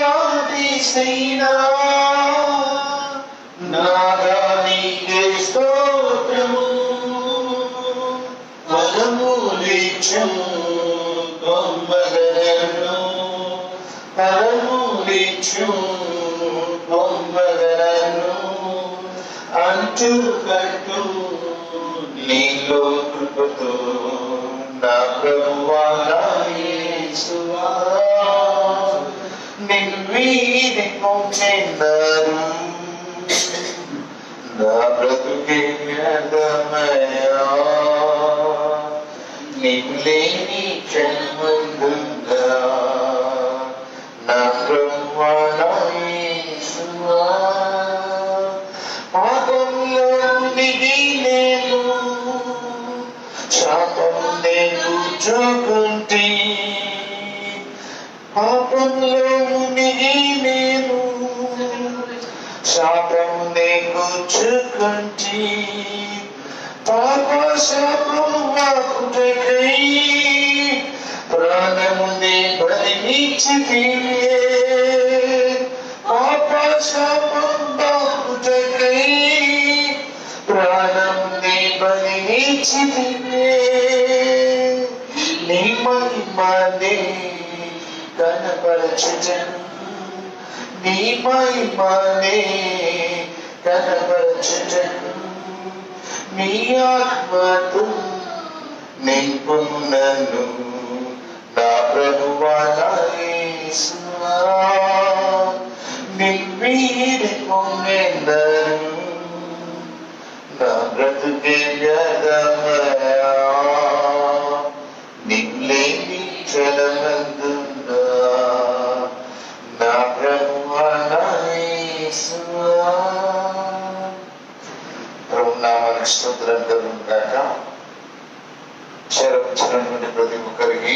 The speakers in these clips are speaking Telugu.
వాటిలైనా నాదానికి స్తోత్రము పరములిచ్చు బొమ్మగలను పరములిచ్చు బొమ్మగలను అంటూ కట్టు నీలో కృపతో నా ప్రభువా నా యేసువా నిన్ను వీడి పొంచెందరు నా బ్రతుకే వ్యర్థమయ్యా నీవు లేని క్షణమందుగా నా ప్రభువా నా యేసువా పాపంలో మునిగి నేను శాపమునే కూర్చుకుంటే పాపంలో మునిగి నేను శాపమునే కూర్చుకుంటే పాప శాపము వాకుటకై ప్రాణమునే బలినిచ్చితివే పాప శాపము వాకుటకై ప్రాణమునే బలినిచ్చితివే నీ మహిమనే కనపరచుటను నీ మహిమనే కనపరచుటను నీ ఆత్మతో నింపునను నా ప్రభువా నా యేసువా నిన్ను వీడి పొందెదను నా బ్రతుకే వ్యర్థమయ్యా నీవు లేని క్షణమందుగా నా ప్రభువా నా యేసువా ప్రభునామానికి స్తోత్రం కలుగును గాక. చేరవచ్చినటువంటి ప్రతి ఒక్కరికి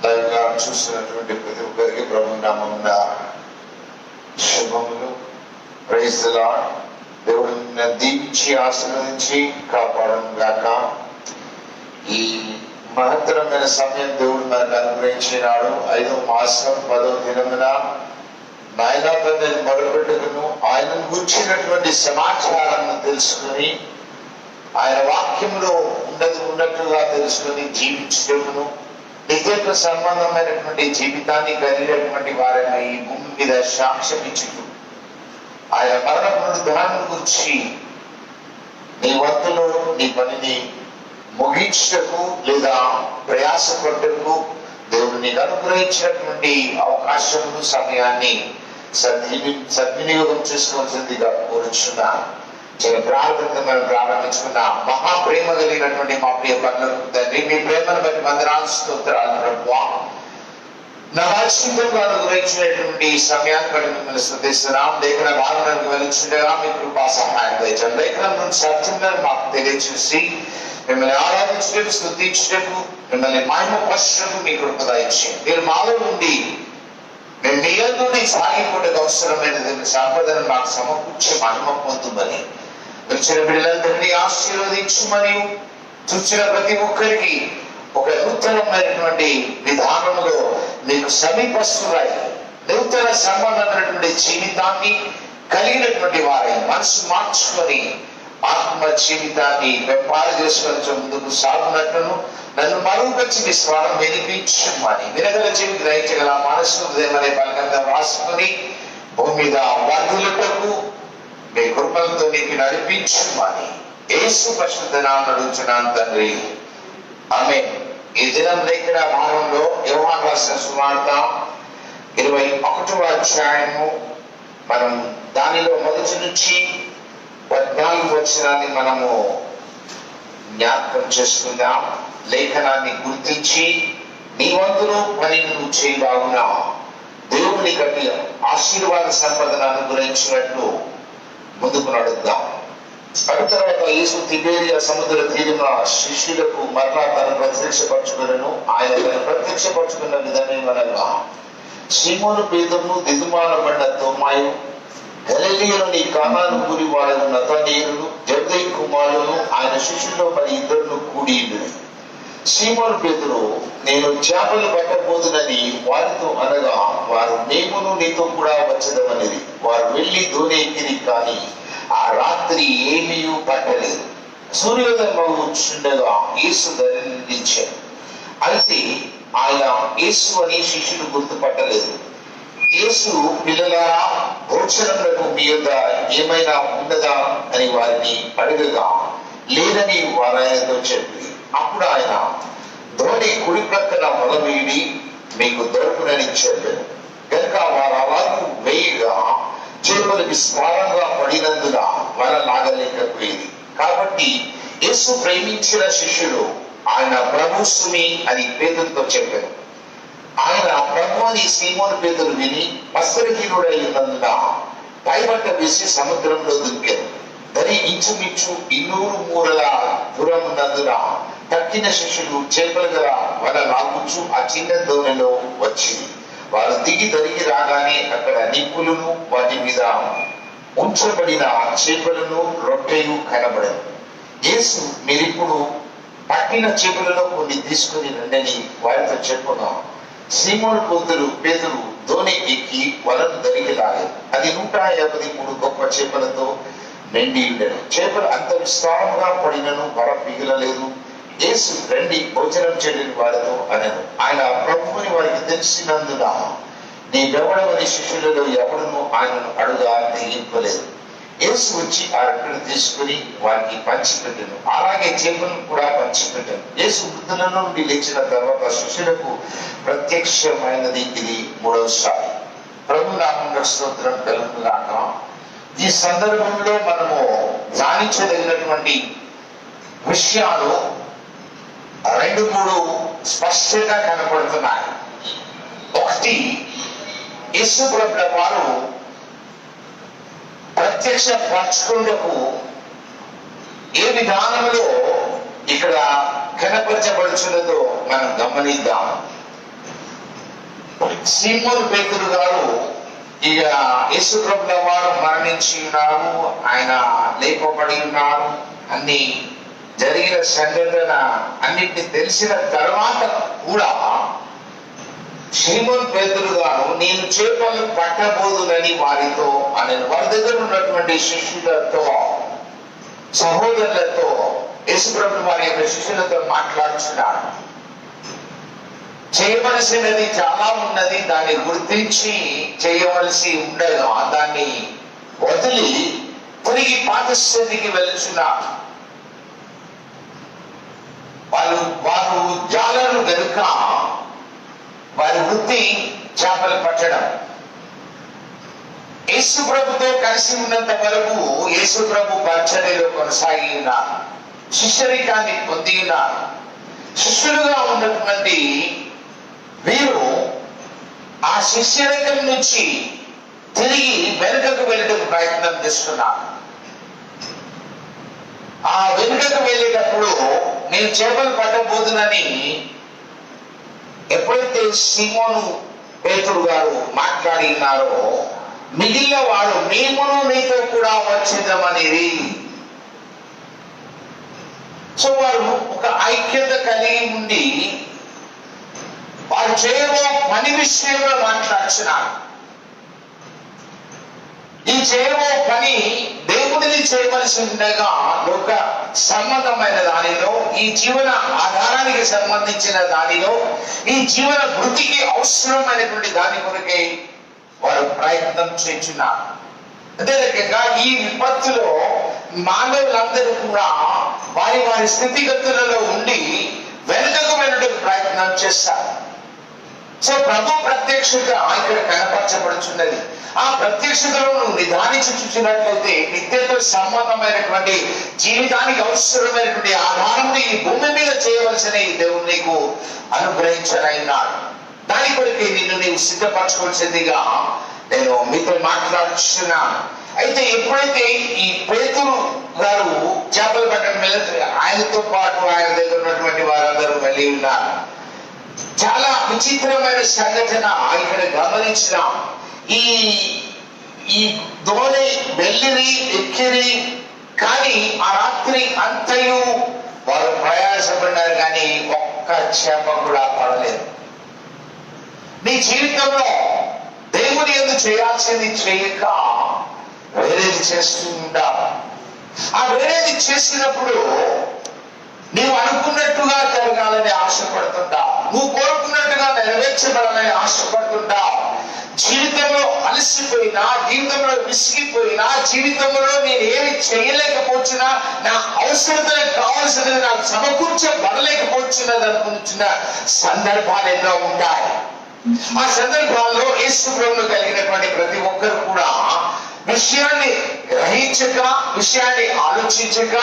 లైవ్గా చూస్తున్నటువంటి ప్రతి ఒక్కరికి ప్రభునామమున శుభములు. Praise the lord. దేవుడు నిన్ను దీవించి ఆశీర్వదించి కాపాడను గాక. ఈ మహత్తరమైన సమయం దేవుడు మనకు అనుగ్రహించినాడు. 5వ మాసం 10వ దినమున నాయనతో నేను మొదలుపెట్టుకును ఆయనను గుర్చినటువంటి సమాచారాన్ని తెలుసుకుని ఆయన వాక్యంలో ఉన్నట్టుగా తెలుసుకుని జీవించుటకును నిత్యత్వ సంబంధమైనటువంటి జీవితాన్ని కలిగినటువంటి వారిని ఈ భూమి మీద సాక్ష్యం ఇచ్చుటకు ఆయన మరణ పునరుద్ధానం గురించి నీ వంతులో నీ పనిని ముగించుటకు లేదా ప్రయాసపడుటకు దేవుడు నీకు అనుగ్రహించినటువంటి అవకాశమును సమయాన్ని సద్వినియోగం చేసుకోవాల్సిందిగా కోరుచున్నాను. చాలా ప్రార్థనగా మనం ప్రారంభించుకున్న మహాప్రేమ కలిగినటువంటి మా ప్రియ పనులకు తండ్రి మీ ప్రేమను బట్టి వందనాలు స్తోత్రాలు ప్రభువా. నా జీవితంలో అనుగ్రహించినటువంటి సమయాన్ని బట్టి మిమ్మల్ని స్తుతిస్తున్నాం. లేఖన భావనకు వెలుచుండగా మీ కృపా సహాయం దయచేయండి. లేఖనం నుండి సత్యంగా మాకు తెలియజేసి మిమ్మల్ని ఆరాధించటకు స్తుతించటకు మిమ్మల్ని మహిమపరచుటకు మీ కృప దయచేయండి. మీరు మాలో నుండి మేము మీ నుండి సాగిపోవడానికి అవసరమైనది సంపదను మాకు సమకూర్చి మహిమ పొందుమని వచ్చిన బిడ్డలందరినీ ఆశీర్వదించు మరియు చూసిన ప్రతి ఒక్కరికి ఒక నూతనమైనటువంటి విధానంలో మీకు సమీపస్తులై నూతన సంబంధమైనటువంటి జీవితాన్ని కలిగినటువంటి వారి మనసు మార్చుకొని ఆత్మ జీవితాన్ని వ్యాపారం చేసుకొని ముందుకు సాగునట్టును నన్ను మరొకచ్చి మీ స్వరం వినిపించమని వినగల చెవి గ్రహించగల మనసు ఉదయమనే పలకంగా రాసుకొని భూమి మీద వర్ధులకు మీ కృపలతో నీకు నడిపించమని యేసు పరిశుద్ధ నామమున అడుగుచున్నాను తండ్రి, ఆమేన్. ఈ దినం లేఖన భాగంలో యోహాను రాసిన సువార్త 21వ అధ్యాయము మనం దానిలో మొదటి నుంచి 14 వచనాన్ని మనము జ్ఞాపకం చేసుకుందాం. లేఖనాన్ని గుర్తించి నీ వంతులో పని నువ్వు చేయబాగునా దేవుని కట్టి ఆశీర్వాద సంపదను అనుగ్రహించినట్లు ముందుకు నడుద్దాం. తర్వాత యేసు తిబేరియా సముద్ర తీరున శిష్యులకు మరలా తను ప్రత్యక్షపరచుకులను. ఆయన తను ప్రత్యక్షపరచుకున్న విధమేమనగా సీమోను పేతురును దిగుమానబడిన తోమాయు గలిలయలోని కానాను ఊరి వాడైన నతనయేలు జబెదయి కుమారులను ఆయన శిష్యుల్లో మరి 2 కూడి సీమోను పేతురు, నేను చేపలు పట్టబోదునని వారితో అనగా, వారు మేమును నీతో కూడా వచ్చదమనేది. వారు వెళ్లి దోణి ఎక్కిరి, కానీ ఆ రాత్రి ఏమీ పట్టలేదు. సూర్యోదయం మగుచుండగా యేసు ధరించాడు. అయితే ఆయన యేసు అని శిష్యులు గుర్తుపట్టలేదు. యేసు, పిల్లలారా, భోజనములకు మీ యొద్ద ఏమైనా ఉన్నదా అని వారిని అడగగా, లేదని వారు ఆయనతో చెప్పి, అప్పుడు ఆయన, ధోని కుడి ప్రక్కన వల వేడి, మీకు దొరకునని చెప్పారు. కనుక వారు అలాగూ వేయగా చేపలు విస్తారంగా పడినందున వల లాగలేకపోయింది. కాబట్టి యేసు ప్రేమించిన శిష్యులు ఆయన ప్రభు సుమి అని పేతురుతో చెప్పారు. ఆయన ప్రభు అని సీమోను పేతురు విని వస్త్రహీనుడై ఉన్నందున పైబట్ట వేసి సముద్రంలో దుంకారు. దరి ఇంచుమించు 200 మూరల దూరం ఉన్నందున తక్కిన శిష్యులు చేపలు గల వల లాగుచు ఆ చిన్న దోణిలో వచ్చింది. వారు దిగి దరికి రాగానే అక్కడ నిప్పులను వాటి మీద ఉంచబడిన చేపలను రొట్టెలు కనబడను. యేసు, మీరిప్పుడు పట్టిన చేపలలో కొన్ని తీసుకుని రండని వారితో చెప్పుగా, సీమోను పేతురు దోణి ఎక్కి వలను దరికి లాగారు. అది 153 గొప్ప చేపలతో నిండి ఉండెను. చేపలు అంత విస్తారంగా పడినను వల మిగలలేదు. యేసు, రండి భోజనం చేయని వారితో అనెను. ఆయన ప్రభువుని వారికి తెలిసినందున, నీవెవడవని శిష్యులలో ఎవడను ఆయనను అడుగా తెగింపలేదు. యేసు వచ్చి ఆ రొట్టెలు తీసుకుని వారికి పంచిపెట్టెను. అలాగే చేపలను కూడా పంచిపెట్టాను. యేసు మృతుల నుండి లేచిన తర్వాత శిష్యులకు ప్రత్యక్షమైనది ఇది 3వసారి. ప్రభు నామమున స్తోత్రం కలుగునుగాక. ఈ సందర్భంలో మనము ధ్యానించదగినటువంటి విషయాలు 2-3 స్పష్టంగా కనపడుతున్నాయి. ఒకటి, యేసు ప్రభుల వారు ప్రత్యక్ష పరచుకున్నకు ఏ విధానంలో ఇక్కడ కనపరచబడుచున్నదో మనం గమనిద్దాం. సీమోను పేతురు గారు ఇక యేసు ప్రభుల వారు మరణించి ఉన్నారు, ఆయన లేపబడి ఉన్నారు, అన్ని జరిగిన సంఘటన అన్నిటిని తెలిసిన తర్వాత కూడా సీమోను పేతురు గారు, నేను చేపలు పట్టబోదునని వారితో అనెను. వారి దగ్గర ఉన్నటువంటి శిష్యులతో, సహోదరులతో, యేసు ప్రభు వారి యొక్క శిష్యులతో మాట్లాడుచున్నాడు. చేయవలసినది చాలా ఉన్నది, దాన్ని గుర్తించి చేయవలసి ఉండగా దాన్ని వదిలి తిరిగి పాత స్థితికి వెళ్తున్నారు. వారు జాలరు గనుక వారి వృత్తి చేపలు పట్టడం. యేసు ప్రభుతో కలిసి ఉన్నంత వరకు యేసు ప్రభు పరిచర్యలో కొనసాగి ఉన్నారు, శిష్యరికాన్ని పొంది ఉన్నారు. శిష్యులుగా ఉన్నటువంటి వీరు ఆ శిష్యరికం నుంచి తిరిగి వెనుకకు వెళ్ళడం ప్రయత్నం చేస్తున్నారు. ఆ వెనుకకు వెళ్ళేటప్పుడు నేను చేపలు పట్టబోదునని ఎప్పుడైతే సీమోను పేతురు గారు మాట్లాడి ఉన్నారో, మిగిలిన వాడు మేమును నీతో కూడా వచ్చేద్దామనేది. సో వారు ఒక ఐక్యత కలిగి ఉండి వారు చేయబో పని విషయంలో మాట్లాడుతున్నారు. ఈ చేయబో పని దేవుడిని చేయవలసి ఉండగా ఒక సంబంధమైన దానిలో, ఈ జీవన ఆధారానికి సంబంధించిన దానిలో, ఈ జీవన వృత్తికి అవసరమైనటువంటి దాని కొరకే వారు ప్రయత్నం చేస్తున్నారు. అదే రకంగా ఈ విపత్తులో మానవులందరూ కూడా వారి వారి స్థితిగతులలో ఉండి వెనుకకు వెళ్ళడం ప్రయత్నం చేస్తారు. సో ప్రభు ప్రత్యక్షత ఇక్కడ కనపరచబడుచున్నది. ఆ ప్రత్యక్షతలో నువ్వు నిదానించి చూసినట్లయితే నిత్యతో సంబంధమైనటువంటి జీవితానికి అవసరమైనటువంటి ఆధారం ఈ భూమి మీద చేయవలసిన ఈ దేవుడు నీకు అనుగ్రహించనైనాడు. దాని కొరకు నిన్ను నీవు సిద్ధపరచుకోవాల్సిందిగా నేను మీతో మాట్లాడుచున్నాను. అయితే ఎప్పుడైతే ఈ పేతురు గారు చేపలు పట్టడం మీద ఆయనతో పాటు ఆయన దగ్గర ఉన్నటువంటి వారందరూ వెళ్ళి ఉన్నారు. చాలా విచిత్రమైన సంఘటన ఇక్కడ గమనించినాం. ఈ దోణి వెళ్ళిరి, ఎక్కిరి, కానీ ఆ రాత్రి అంతయు వారు ప్రయాసపడినారు, కానీ ఒక్క ఒక్క చేప కూడా పడలేదు. నీ జీవితంలో దేవుని యందు చేయాల్సింది చేయక వేరేది చేస్తూ ఉంటావు. ఆ వేరేది చేసినప్పుడు నీవు అనుకున్నట్టుగా జరగాలని ఆశపడుతుంటావు, నువ్వు కోరుకున్నట్టుగా నెరవేర్చబడాలని ఆశపడుతుంటావు. జీవితంలో అలసిపోయినా, జీవితంలో విసిగిపోయినా, జీవితంలో నేను ఏమి చేయలేకపోతున్నా, నా అవసరతలకు కావాల్సినది నాకు సమకూర్చబడలేకపోతున్నది అనుకుంటున్న సందర్భాలు ఎన్నో ఉంటాయి. ఆ సందర్భాల్లో యేసు ప్రభువును కలిగినటువంటి ప్రతి ఒక్కరు కూడా విషయాన్ని గ్రహించక, విషయాన్ని ఆలోచించక,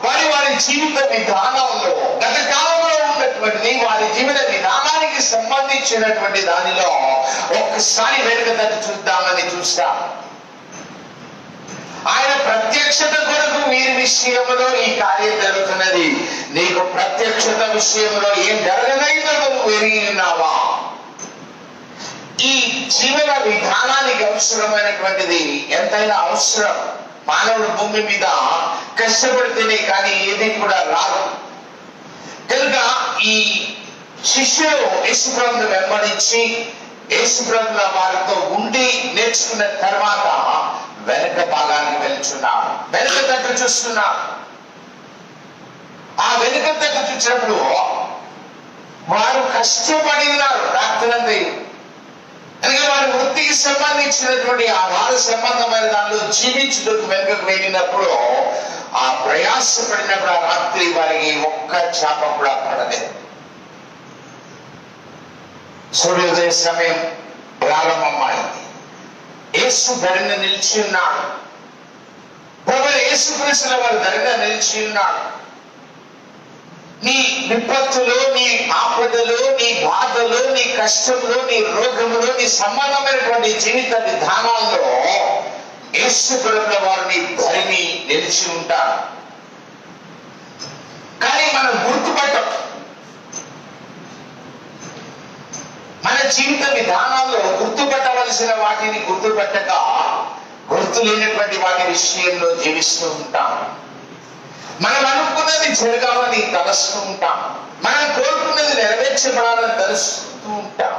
వారి జీవిత విధానంలో గత కాలంలో ఉన్నటువంటి వారి జీవన విధానానికి సంబంధించినటువంటి దానిలో ఒక్కసారి వెనుక తట్టు చూద్దామని చూస్తాం. ఆయన ప్రత్యక్షత కొరకు వీరి విషయంలో ఈ కార్యం జరుగుతున్నది. నీకు ప్రత్యక్షత విషయంలో ఏం జరగదైందో నువ్వు ఎరిగి ఉన్నావా? ఈ జీవన విధానానికి అవసరమైనటువంటిది ఎంతైనా అవసరం. మానవుడు భూమి మీద కష్టపడితేనే కానీ ఏది కూడా రాదు. కనుక ఈ శిష్యులు యేసుప్రభువును వెంబడించి యేసుప్రభువుల వారితో ఉండి నేర్చుకున్న తర్వాత వెనక భాగానికి వెళ్తున్నారు, వెనక తట్టు చూస్తున్నారు. ఆ వెనుక తట్టు చూసినప్పుడు వారు కష్టపడి ఉన్నారు రాత్రంతా. అందుకే వారి వృత్తికి సంబంధించినటువంటి ఆ వాద సంబంధమైన దానిలో జీవించుటకు వెనుకకు వెళ్ళినప్పుడు, ఆ ప్రయాసపడినప్పుడు ఆ రాత్రి వారికి ఒక్క చేప కూడా పడలేదు. సూర్యోదయ సమయం ప్రారంభమైంది. యేసు ధరిన నిలిచి ఉన్నాడు. ప్రభువైన యేసుక్రీస్తు వారి ధరిన నిలిచి ఉన్నాడు. నీ విపత్తులు, నీ ఆపదలు, నీ బాధలు, నీ కష్టములు, నీ రోగములు, నీ సంబంధమైనటువంటి జీవిత విధానాల్లో యేసు ప్రభువుల వారిని ధరిని నిలిచి ఉంటారు. కానీ మనం గుర్తుపట్టం. మన జీవిత విధానాల్లో గుర్తుపట్టవలసిన వాటిని గుర్తుపట్టక గుర్తు లేనటువంటి వాటి విషయంలో జీవిస్తూ ఉంటాం. మనం అనుకున్నది జరగాలని తలస్తూ ఉంటాం, మనం కోరుకున్నది నెరవేర్చబడాలని తలుస్తూ ఉంటాం.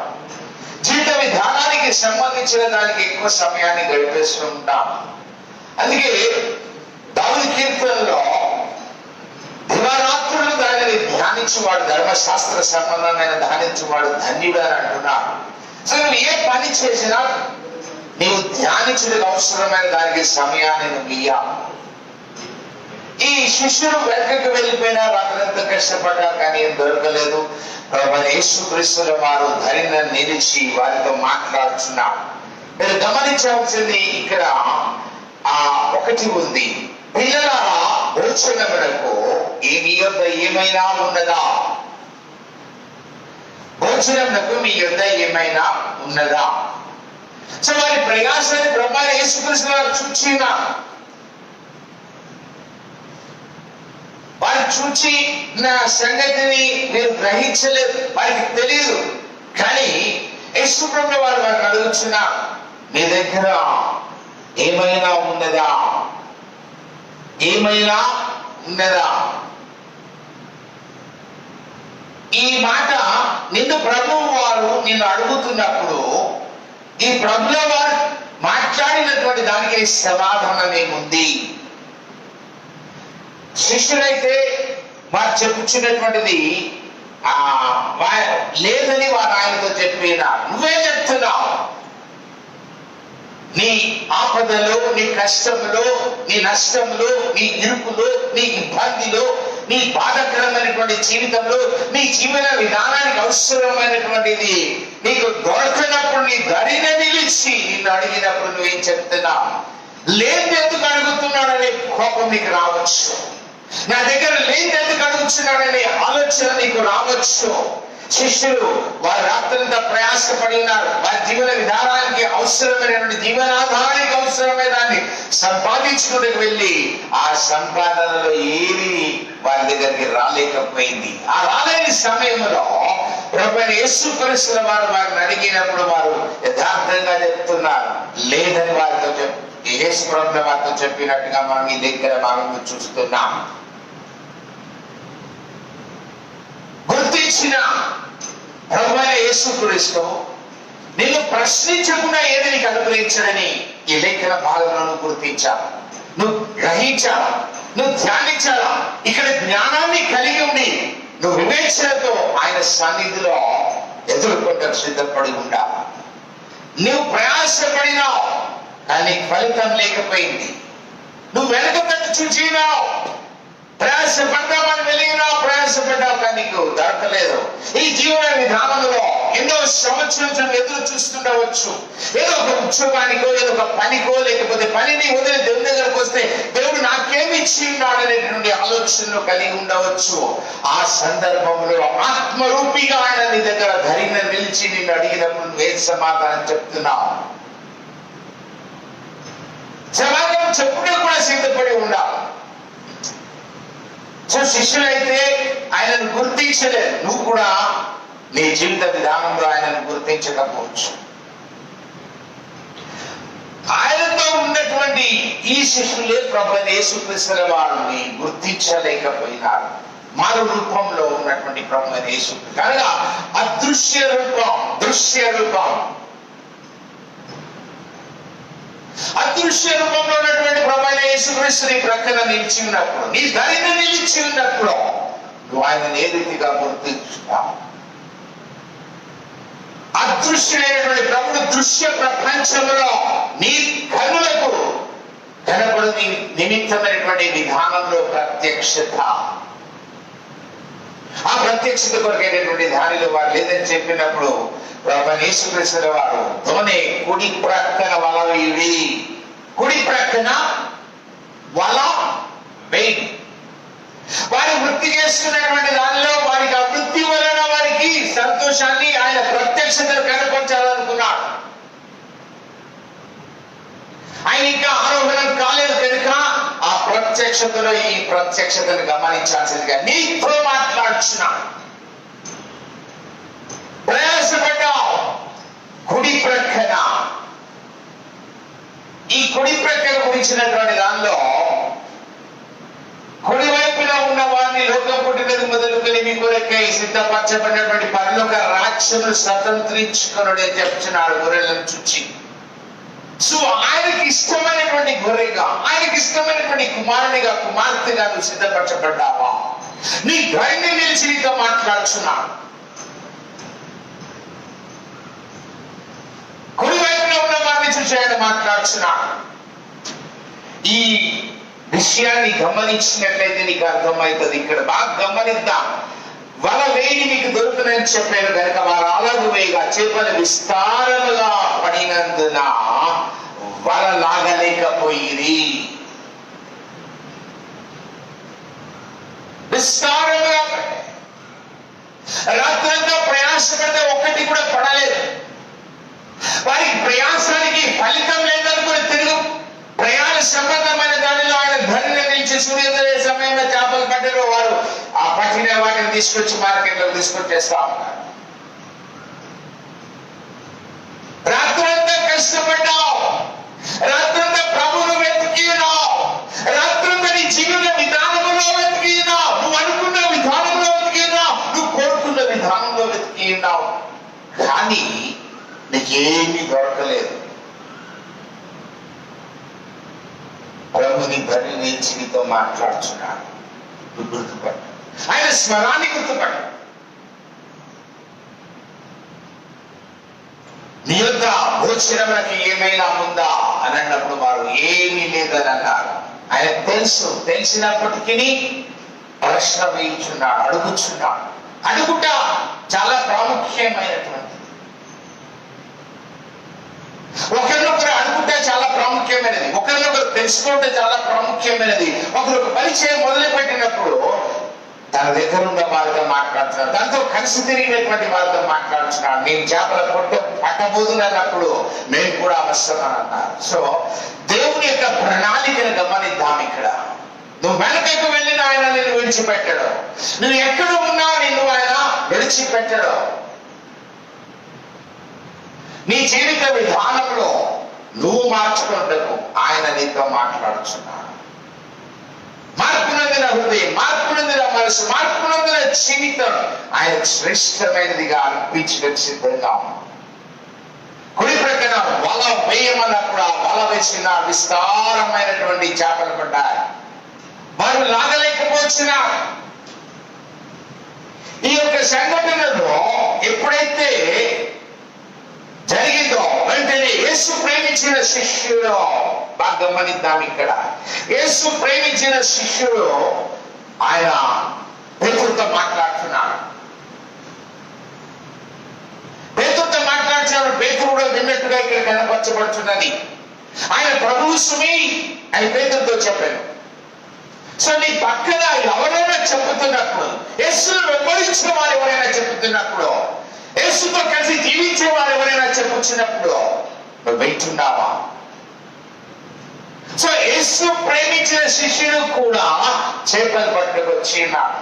జీవిత విధానానికి సంబంధించిన దానికి ఎక్కువ సమయాన్ని గడిపేస్తూ ఉంటాం. అందుకే దావీదు కీర్తనలో దివారాత్రులు దానిని ధ్యానించువాడు, ధర్మశాస్త్ర సంబంధమైన ధ్యానించువాడు ధన్యుడు అని అంటున్నాడు. అసలు నువ్వు ఏ పని చేసినా నీవు ధ్యానించడానికి అవసరమైన దానికి సమయాన్ని నువ్వు ఇయ్యాలి. ఈ శిష్యులు వెనకకు వెళ్ళిపోయినా, రాత్రంతా కష్టపడ్డారు కానీ ఏం దొరకలేదు. ప్రభువైన యేసుక్రీస్తుల వారు ధరిన నిలిచి వారితో మాట్లాడుతున్నారు. మీరు గమనించవలసింది ఇక్కడ ఒకటి ఉంది. పిల్లలారా, భోజనమునకు మీ యొద్ద ఏమైనా ఉన్నదా? భోజనమునకు మీ యొద్ద ఏమైనా ఉన్నదా? సో వారి ప్రయాసాన్ని ప్రభువైన యేసుక్రీస్తు వారు చూచినా, వారు చూచి నా సంగతిని మీరు గ్రహించలేదు, వారికి తెలియదు. కానీ యేసు ప్రభువు వారు వారిని అడుగుతున్నా, మీ దగ్గర ఏమైనా ఉన్నదా? ఏమైనా ఉన్నదా? ఈ మాట నిన్ను ప్రభువు వారు నిన్ను అడుగుతున్నప్పుడు ఈ ప్రభువుల వారు మాట్లాడినటువంటి దానికి సమాధానం ఏముంది? శిష్యులైతే వారు చెప్పుచున్నటువంటిది లేదని వారు ఆయనతో చెప్పినా, నువ్వే చెప్తున్నావు. నీ ఆపదలో, నీ కష్టంలో, నీ నష్టంలో, నీ ఇరుకులో, నీ ఇబ్బందిలో, నీ బాధకరమైనటువంటి జీవితంలో, నీ జీవన విధానానికి అవసరమైనటువంటిది నీకు దొరకనప్పుడు నీ ధరిన నిలిచి నిన్ను అడిగినప్పుడు నువ్వేం చెప్తున్నావు? లేదు ఎందుకు అడుగుతున్నాడనే కోపం నీకు రావచ్చు. నా దగ్గర లేదు ఎందుకు అడుగుతున్నాడనే ఆలోచన నీకు రావచ్చు. శిష్యులు వారు రాత్రంతా ప్రయాసపడి ఉన్నారు. వారి జీవన విధానానికి అవసరమైనటువంటి జీవనాధారానికి అవసరమైన దాన్ని సంపాదించుకుని వెళ్ళి ఆ సంపాదనలో ఏది వారి దగ్గరికి రాలేకపోయింది. ఆ రాలేని సమయంలో ప్రభువైన యేసుక్రీస్తు వారు వారిని అడిగినప్పుడు వారు యథార్థంగా చెప్తున్నారు. లేదని వారితో యేసు ప్రభువు వారితో చెప్పినట్టుగా మనం ఈ దగ్గర భాగంలో చూస్తున్నాం. గుర్తు గుర్తించిన ప్రభువైన యేసుక్రీస్తు నిన్ను ప్రశ్నించకుండా ఏది నీకు అనుగ్రహించడని ఈ లేఖన భాగంలో నువ్వు గుర్తించావు, నువ్వు గ్రహించావా, నువ్వు ధ్యానించాలా. ఇక్కడ జ్ఞానాన్ని కలిగి ఉండి నువ్వు వివేచనతో ఆయన సన్నిధిలో ఎదుర్కొంటకు సిద్ధపడి ఉండాలి. నువ్వు ప్రయాసపడినావు కానీ ఫలితం లేకపోయింది. నువ్వు వెనక తట్టు చూచినావు, ప్రయాసపడ్డామని వెలిగినావు, ప్రయాసపడ్డావు కానీ నీకు దొరకలేదు. ఈ జీవన విధానంలో ఎన్నో సంవత్సరాలు ఎదురు చూస్తుండవచ్చు. ఏదో ఒక ఉద్యోగానికో, ఏదో ఒక పనికో, లేకపోతే పనిని వదిలి దేవుని దగ్గరకు వస్తే దేవుడు నాకేమి ఇచ్చి ఉన్నాడు అనేటువంటి ఆలోచనలు కలిగి ఉండవచ్చు. ఆ సందర్భంలో ఆత్మరూపిగా ఆయన నీ దగ్గర ధైర్యంగా నిలిచి నిన్ను అడిగినప్పుడు నువ్వే సమాధానం చెప్తున్నావు. సమాధానం చెప్పుడే కూడా సిద్ధపడి ఉండాలి. సో శిష్యులైతే ఆయనను గుర్తించలేదు, నువ్వు కూడా నీ జీవిత విధానంలో ఆయనను గుర్తించకపోవచ్చు. ఆయనతో ఉన్నటువంటి ఈ శిష్యులే ప్రభువైన యేసుక్రీస్తు వారిని గుర్తించలేకపోయినారు. మారు రూపంలో ఉన్నటువంటి ప్రభువైన యేసుక్రీస్తు అనగా అదృశ్య రూపం, దృశ్య రూపం, అదృశ్య రూపంలో ఉన్నటువంటి ప్రభువైన యేసుక్రీస్తు నీ ప్రక్కన నిలిచి ఉన్నప్పుడు, నీ ధైర్యం నిలిచి ఉన్నప్పుడు నువ్వు ఆయనను ఏ రీతిగా గుర్తించుతావు? అదృశ్యమైనటువంటి ప్రభుడు దృశ్య ప్రపంచంలో నీ కనులకు కనబడు నిమిత్తమైనటువంటి విధానంలో ప్రత్యక్షత. ఆ ప్రత్యక్షత కొరకైనటువంటి దానిలో వారు లేదని చెప్పినప్పుడు ప్రభువైన యేసుక్రీస్తు వారు తోనే కుడి ప్రక్కన వల వేయుడి, కుడి ప్రక్కన వల వేయుడి. వారి వృత్తి చేస్తున్నటువంటి దానిలో వారికి ఆ వృత్తి వలన వారికి సంతోషాన్ని ఆయన ప్రత్యక్షతను కనపరచాలనుకున్నాడు. ఆయన ఇంకా ఆరోహణం కాలేదు కనుక ఆ ప్రత్యక్షతలో ఈ ప్రత్యక్షతను గమనించాల్సిందిగా నీతో మాట్లాడుచున్నాడు. ప్రయాసపడ్డావు కుడి ప్రక్కన. ఈ కుడి ప్రక్కన గురించినటువంటి దానిలో కుడి వైపున ఉన్న వారిని లోకం పుట్టినది మొదలుకొని మీ కొరకై సిద్ధపరచబడినటువంటి పరలోక రాజ్యమును స్వతంత్రించుకొనుడే చెప్తున్నాడు గొర్రెలను చూచి. సో ఆయనకి ఇష్టమైనటువంటి గొర్రెగా, ఆయనకి ఇష్టమైనటువంటి కుమారునిగా, కుమార్తెగా నువ్వు సిద్ధపరచబడ్డావా? నీ ధైర్యం నిలిచి నీతో మాట్లాడుచున్నాడు. కుడివైపున ఉన్న వారిని చూసి ఆయన మాట్లాడుచున్నాడు. ఈ విషయాన్ని గమనించినట్లయితే నీకు అర్థమవుతుంది. ఇక్కడ బాగా గమనిద్దాం. వల వేడి మీకు దొరుకునని చెప్పారు కనుక వారు అలాగు వేయగా చేపలు విస్తారముగా పడినందున వల లాగలేకపోయిరి. విస్తారముగా రాత్రంతా ప్రయాసపడితే ఒక్కటి కూడా పడలేదు. వారికి ప్రయాసానికి ఫలితం లేదనుకుని తిరుగు ప్రయాణ సంబంధమైన దానిలో ఆయన ధైర్యంగా నిలిచి సూర్యోదయ సమయంలో చేపలు పట్టారు. వారు ఆ పట్టిన వాటిని తీసుకొచ్చి మార్కెట్లో తీసుకొచ్చేస్తా ఉన్నారు. రాత్రంతా కష్టపడ్డావు, రాత్రంతా ప్రభువును వెతికినావు, రాత్రంతా నీ జీవిత విధానంలో వెతికినావు, నువ్వు అనుకున్న విధానంలో వెతికినావు, నువ్వు కోరుకున్న విధానంలో వెతికినావు, కానీ నీకేమీ దొరకలేదు. ప్రభుని బలి నుంచి నీతో మాట్లాడుచున్నాడు. నువ్వు గుర్తుపట్టు, ఆయన స్వరాన్ని గుర్తుపట్టు. నీ యొక్క భోజనములకి ఏమైనా ఉందా అని అన్నప్పుడు వారు ఏమీ లేదని అన్నారు. ఆయన తెలుసు, తెలిసినప్పటికీ ప్రశ్న వేయించున్నాడు, అడుగుచున్నాడు. అడుగుట చాలా ప్రాముఖ్యమైనటువంటి, ఒకరినొకరు అనుకుంటే చాలా ప్రాముఖ్యమైనది, ఒకరినొకరు తెలుసుకుంటే చాలా ప్రాముఖ్యమైనది. ఒకరికి పరిచయం మొదలు పెట్టినప్పుడు తన దగ్గర ఉన్న వారితో మాట్లాడుతున్నాడు, తనతో కలిసి తిరిగినటువంటి వారితో మాట్లాడుతున్నాడు. నేను చేపల పొట్టు పట్టబోదునన్నప్పుడు మేము కూడా అవసరం అన్నారు. సో దేవుని యొక్క ప్రణాళికను గమనిద్దాం. ఇక్కడ నువ్వు వెనకకు వెళ్ళిన ఆయన నిన్ను విడిచిపెట్టడు, నువ్వు ఎక్కడ ఉన్నా నిన్ను ఆయన విడిచిపెట్టడు. నీ జీవిత విధానంలో నువ్వు మార్చుకుంటకు ఆయన నీతో మాట్లాడుచున్నాడు. మార్గ మార్పు నొందిన హృదయం, మార్పు నొందిన మనసు, మార్పు నొందిన జీవితం ఆయనకు శ్రేష్టమైనదిగా అర్పించడానికి సిద్ధంగా ఉన్నాం. కుడి ప్రక్కన వల వేయమన్నప్పుడు ఆ వల వేసిన విస్తారమైనటువంటి చేపలు పడ్డాయి. వారు లాగలేకపోతున్న ఈ యొక్క సంఘటనలో ఎప్పుడైతే జరిగిందో వెంటనే యేసు ప్రేమించిన శిష్యుడు, బాగా గమనిద్దాం ఇక్కడ, యేసు ప్రేమించిన శిష్యుడు ఆయన పేతురుతో మాట్లాడుతున్నాడు. పేతురుతో మాట్లాడుతున్నాడు. పేతురు కూడా విన్నట్టుగా ఇక్కడ కనపరచబడుతున్నది. ఆయన ప్రభువు సుమి అని పేతురుతో చెప్పాను. సో నీ పక్కన ఎవరైనా చెప్పుతున్నప్పుడు, యేసును వెంబడించిన వారు ఎవరైనా చెప్పుతున్నప్పుడు, యేసుతో కలిసి జీవించే వారు ఎవరైనా చెప్పుతున్నప్పుడు నువ్వు వింటున్నావా? సో యేసు ప్రేమించిన శిష్యుడు కూడా చేపలు పట్టుకొచ్చి ఉన్నాడు.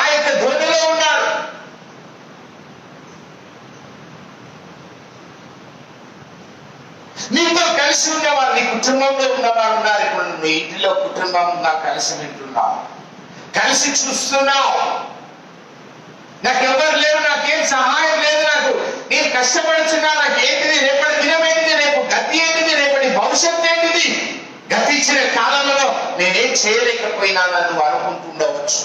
ఆ యొక్క ధ్వనిలో ఉన్నాడు. నీతో కలిసి ఉన్నవారు, నీ కుటుంబంలో ఉన్నవారు ఉన్నారు. ఇప్పుడు నీ ఇంటిలో కుటుంబం నాకు కలిసి వింటున్నావు, కలిసి చూస్తున్నావు. నాకెవరు లేరు, నాకేం సహాయం లేదు, నాకు నేను కష్టపడుతున్నా, నాకు ఏంటిది రేపటి దినం ఏంటిది, రేపు గతి ఏంటిది, రేపటి భవిష్యత్తు ఏంటిది, గతించిన కాలంలో నేనేం చేయలేకపోయినాను నువ్వు అనుకుంటుండవచ్చు.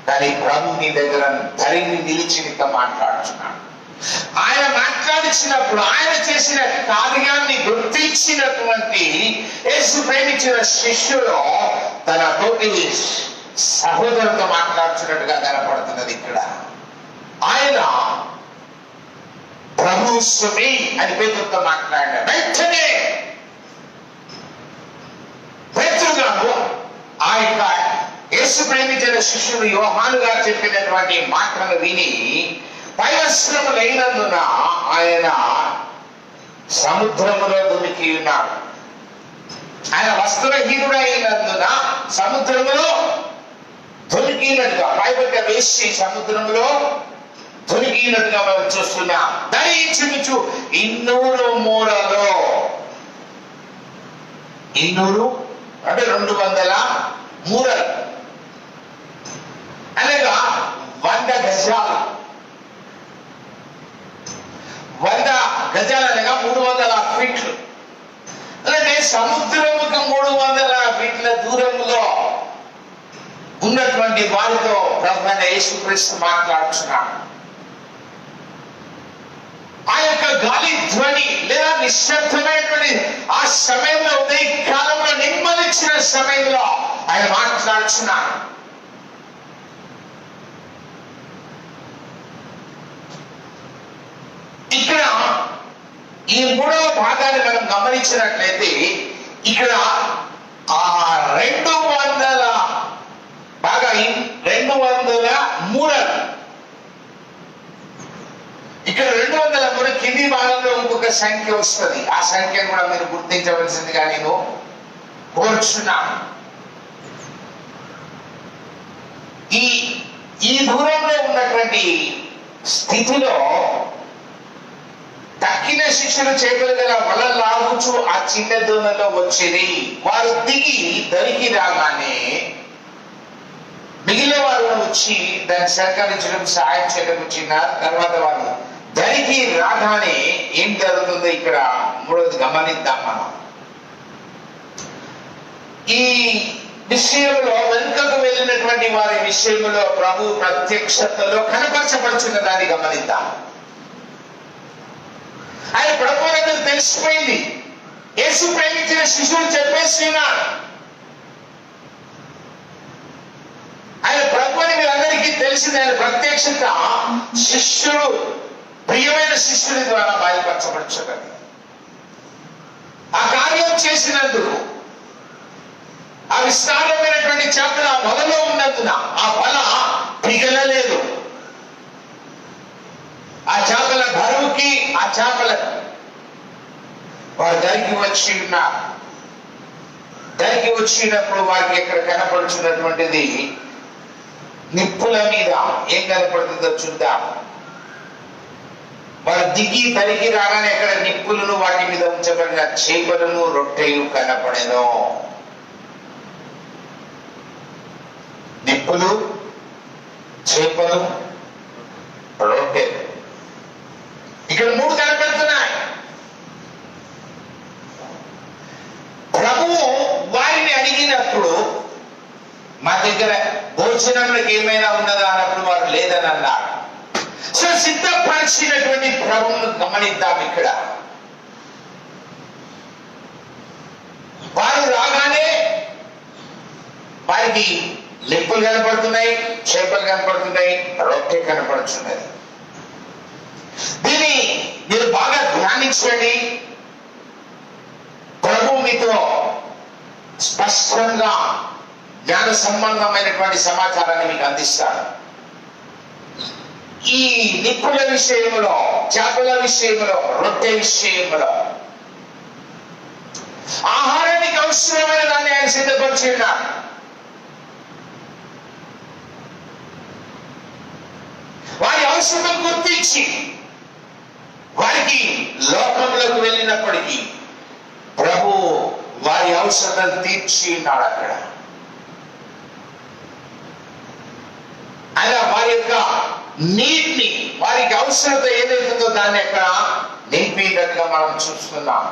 కానీ ప్రభు నీ దగ్గర ధరిని నిలిచి నీతో మాట్లాడుతున్నాడు. ఆయన మాట్లాడించినప్పుడు ఆయన చేసిన కార్యాన్ని గుర్తించినటువంటి యేసు ప్రేమించిన శిష్యుడు తన తోటి సహోదరులతో మాట్లాడుతున్నట్టుగా కనపడుతున్నది ఇక్కడ. ఆయన ప్రభు సుమి అని పేతురుతో మాట్లాడాడు. వెంటనే పేతురు గారు ఆ యొక్క యేసు ప్రేమించిన శిష్యుడు యోహాను గారు చెప్పినటువంటి మాటలను విని పైవస్త్రములైనందున ఆయన సముద్రములో దుమికి ఉన్నాడు. ఆయన వస్త్రహీనుడైనందున సముద్రములో దొరికినట్టుగా, పైబట్ట వేసి సముద్రంలో దొరికినట్టుగా మనం చూస్తున్నాం. ధరించుచు 200 మూరలో, 200 అంటే 200 మూరలు అనగా 100 గజాలు. 100 గజాలు అనగా 300 ఫీట్లు. అంటే సముద్రముకు 300 ఫీట్ల దూరంలో ఉన్నటువంటి వారితో ప్రభువైన యేసుక్రీస్తు మాట్లాడుతున్నాడు. ఆ యొక్క గాలి ధ్వని లేదా నిశ్శబ్దమైనటువంటి ఆ సమయంలో, ఉదయ కాలంలో నిమ్మలిచ్చిన సమయంలో ఆయన మాట్లాడుతున్నాడు. ఇక్కడ ఈ 3వ భాగాన్ని మనం గమనించినట్లయితే ఇక్కడ ఆ 200 బాగా 200 మూరలు, ఇక్కడ 200 మూర కింది భాగంలో ఇంకొక సంఖ్య వస్తుంది. ఆ సంఖ్యను కూడా మీరు గుర్తించవలసిందిగా నేను కోరుచున్నాను. ఈ దూరంలో ఉన్నటువంటి స్థితిలో తక్కిన శిష్యులు చేపలు గల వల లాగుచు ఆ చిన్న దోణిలో వచ్చింది. వారు దిగి దరికి రాగానే మిగిలిన వారు వచ్చి దాన్ని సహకరించడం, సహాయం చేయడం వచ్చినారు. తర్వాత వారు దరికి రాగానే ఏం జరుగుతుందో ఇక్కడ 3వది గమనిద్దాం మనం. ఈ విషయంలో వెనుకకు వెళ్ళినటువంటి వారి విషయంలో ప్రభు ప్రత్యక్షతలో కనపరచబడుచున్న దాన్ని గమనిద్దాం. ఆయన ప్రభు అనేది తెలిసిపోయింది. యేసు ప్రేమించిన శిష్యుడు చెప్పేస్తున్నాడు. ఆయన ప్రభు అని మీరందరికీ తెలిసింది. ఆయన ప్రత్యక్షత శిష్యుడు, ప్రియమైన శిష్యుడి ద్వారా బయలుపరచబడుచున్నది. ఆ కార్యం చేసినందుకు ఆ విస్తారమైనటువంటి చేపలు ఆ వలలో ఉన్నందున ఆ వల పిగలలేదు. ఆ చేపల బరువుకి ఆ చేపల వారు దరికి వచ్చి ఉన్నారు. దరికి వచ్చినప్పుడు వారికి ఎక్కడ కనపడుచున్నటువంటిది నిప్పుల మీద ఏం కనపడుతుందో చూద్దాం. వారు దిగి తరిగి రాగానే అక్కడ నిప్పులను వాటి మీద ఉంచబడిన చేపలను రొట్టెలు కనపడెను. నిప్పులు, చేపలు, రొట్టెలు, ఇక్కడ 3 కనపడుతున్నాయి. ప్రభువు వారిని అడిగినప్పుడు మా దగ్గర భోజనంలోకి ఏమైనా ఉన్నదా అన్నప్పుడు వారు లేదని అన్నారు. సో సిద్ధపరిచినటువంటి ప్రభువును గమనిద్దాం. ఇక్కడ వారు రాగానే వారికి నిప్పులు కనపడుతున్నాయి, చేపలు కనపడుతున్నాయి, రొట్టె కనపడుతున్నది. దీన్ని మీరు బాగా ధ్యానించండి. ప్రభు మీతో స్పష్టంగా జ్ఞాన సంబంధమైనటువంటి సమాచారాన్ని మీకు అందిస్తాడు. ఈ నిప్పుల విషయంలో, చేపల విషయంలో, రొట్టె విషయంలో ఆహారానికి అవసరమైన దాన్ని ఆయన సిద్ధపరిచి ఉన్నాడు. వారి అవసరం గుర్తించి వారికి లోకంలోకి వెళ్ళినప్పటికీ ప్రభు వారి అవసరం తీర్చి ఉన్నాడు. అక్కడ ఆయన వారి యొక్క నీటిని, వారికి అవసరత ఏదైతుందో దాన్ని అక్కడ నింపినట్టుగా మనం చూస్తున్నాం.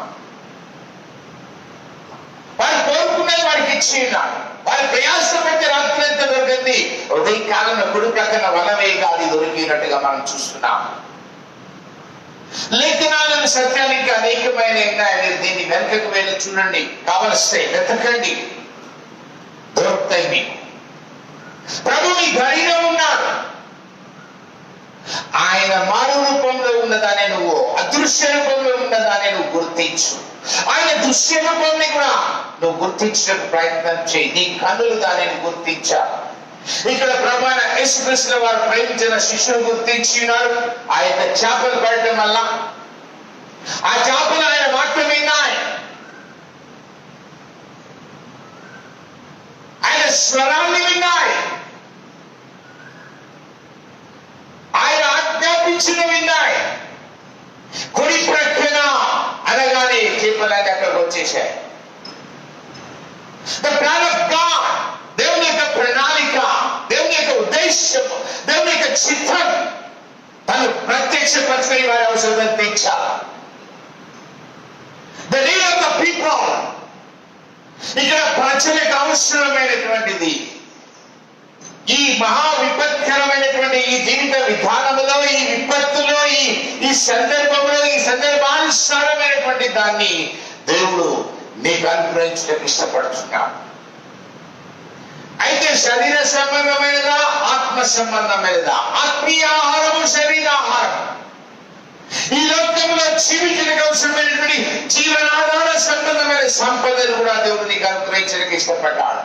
వారు కోరుకున్నది వారికి ఇచ్చి ఉన్నాడు. వారి ప్రయాసపడితే రాత్రి ఎంత దొరికింది, ఉదయకాలంలో కుడి ప్రక్కన వనవేగా అది దొరికినట్టుగా మనం చూస్తున్నాం. లేఖనాలను సత్యానికి అనేకమైన ఉన్నాయి. మీరు దీన్ని వెనుకకు వెళ్ళి చూడండి, కావలిస్తే వెతకండి, దొరుకుతాయి మీకు. ప్రభు మీ ధైర్యం ఉన్నాడు. ఆయన మారు రూపంలో ఉన్నదానే నువ్వు, అదృశ్య రూపంలో ఉన్నదానే నువ్వు గుర్తించు. ఆయన దృశ్య రూపాన్ని కూడా నువ్వు గుర్తించడానికి ప్రయత్నం చేయి. నీ కన్నులు దానిని గుర్తించాలి. ఇక్కడ ప్రభు అయిన యేసుక్రీస్తు వారు ప్రేమించిన శిష్యులు గుర్తించి ఉన్నారు. ఆ యొక్క చేపలు పడటం వల్ల ఆ చేపలు ఆయన మాట విన్నాయి, ఆయన స్వరాన్ని విన్నాయి, ఆయన ఆజ్ఞాపించిన విన్నాయి. కుడి ప్రక్కన అనగానే చేపలన్నీ అక్కడికి వచ్చేసాయి. ద ప్లాన్ ఆఫ్ గాడ్, దేవుని యొక్క ప్రణాళిక, దేవుని యొక్క ఉద్దేశం, దేవుని యొక్క చిత్తం తను ప్రత్యక్షపరచుకొని వారి అవసరం తీర్చాలి. The need of the people, ఇక్కడ ప్రజలకు అవసరమైనటువంటిది. ఈ మహా విపత్కరమైనటువంటి ఈ జీవిత విధానంలో, ఈ విపత్తులో, ఈ సందర్భంలో, ఈ సందర్భానుసారమైనటువంటి దాన్ని దేవుడు నీకు అనుగ్రహించడానికి ఇష్టపడుతున్నాడు. అయితే శరీర సంబంధమైనదా, ఆత్మ సంబంధమైనదా? ఆత్మీయ ఆహారము, శరీరాహారం. ఈ లోకంలో జీవితానికి అవసరమైనటువంటి జీవనాధార సంబంధమైన సంపదను కూడా దేవుడు నీకు అనుగ్రహించడానికి ఇష్టపడ్డాడు.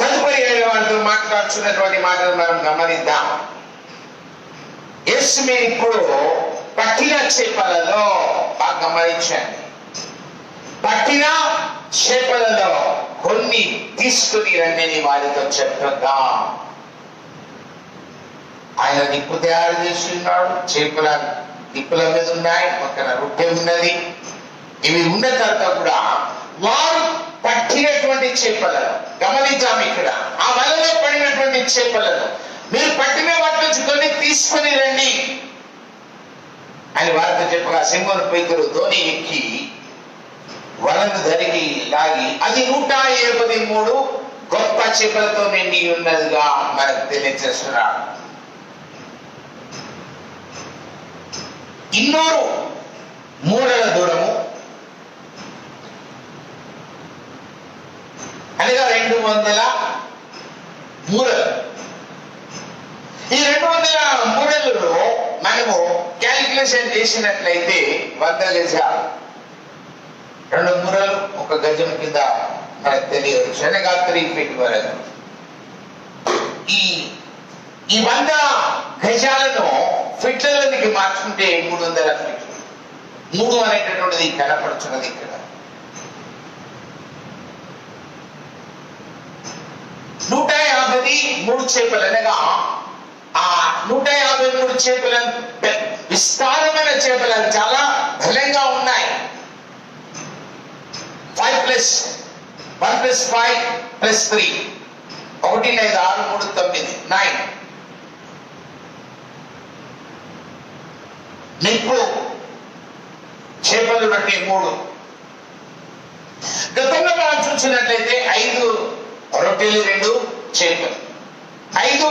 తదుపరి వారితో మాట్లాడుతున్నటువంటి మాటలు మనం గమనిద్దాం. యేసు మీరు ఇప్పుడు పట్టిన చేపలలో బాగా గమనించండి. పట్టిన చేపలలో కొన్ని తీసుకుని రండి వారితో చెప్పగా. ఆయన నిప్పు తయారు చేసి ఉన్నాడు. చేపల నిప్పుల మీద ఉన్నాయి, పక్కన రొట్టె ఉన్నది. ఇవి ఉన్న తర్వాత కూడా వారు పట్టినటువంటి చేపలను గమనించాం. ఇక్కడ ఆ వలలో పడినటువంటి చేపలను మీరు పట్టిన వాటి నుంచి కొన్ని తీసుకొని రండి అని వారితో చెప్పగా, సింహను పేతురు ధోని ఎక్కి వలను ధరికి లాగి అది 153 గొప్ప చేపలతో నిండి ఉన్నదిగా మనకు తెలియజేస్తున్నాడు. 200 మూరల దూరము అనగా 200 మూరలు. ఈ 200 మూరలలో మనము క్యాలిక్యులేషన్ చేసినట్లయితే 100 గజాలు. 2 మూరలు 1 గజం కింద మనకు తెలియదు. అనగా 3 ఫీట్ వరకు. ఈ 100 గజాలను ఫీట్లలోనికి మార్చుకుంటే 300 ఫీట్లు. 3 అనేటటువంటిది కనపడుతున్నది ఇక్కడ. 153 చేపలు అనగా ఆ 153 చేపలను, విస్తారమైన చేపలు, చాలా బలంగా ఉన్నాయి. 5 + 1 + 5 + 3 1 5 6 3 9 9. నిప్పు చేపలు బట్టి 3. గతంలో మనం చూసినట్లయితే 5 రొట్టెలు 2 చేపలు, 5